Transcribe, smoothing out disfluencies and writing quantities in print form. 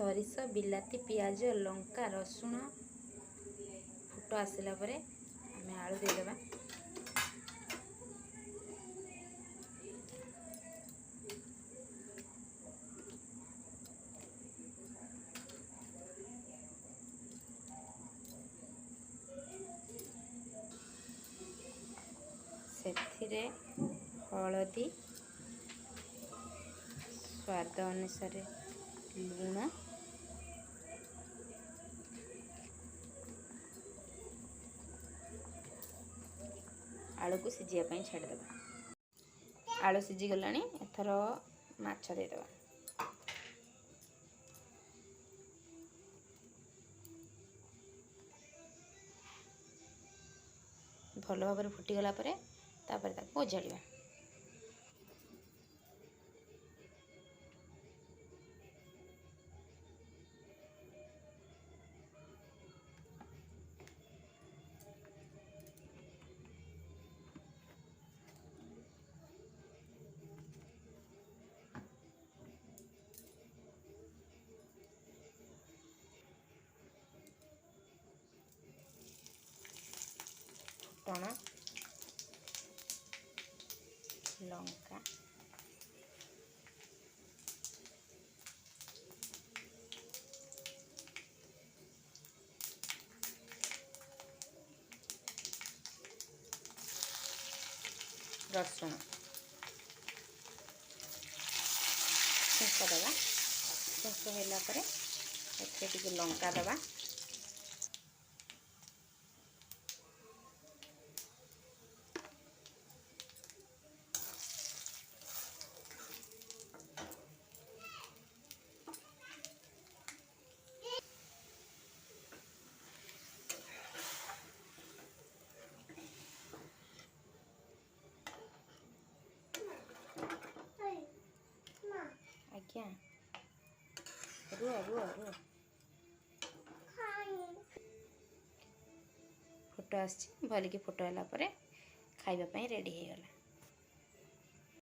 सरिष बिलाती पियाज लंका रसुण फुट आसला परे आम आलू देदेबा। से हलदी स्वाद अनुसार लुण आलू को सिझापी छाड़देवा। आलू सिझी गला एथर माछ देदेवा। भल भाव फुटीगला तापर ताको ओजाड़िया। फुटण लंका रसुण छुंक दबा। छुंक होला लंका दबा। आज्ञा रुआ रुआ रुआ फोटो आसी भलिकी फोटो होला परे खाइबा पई रेडी हो गला।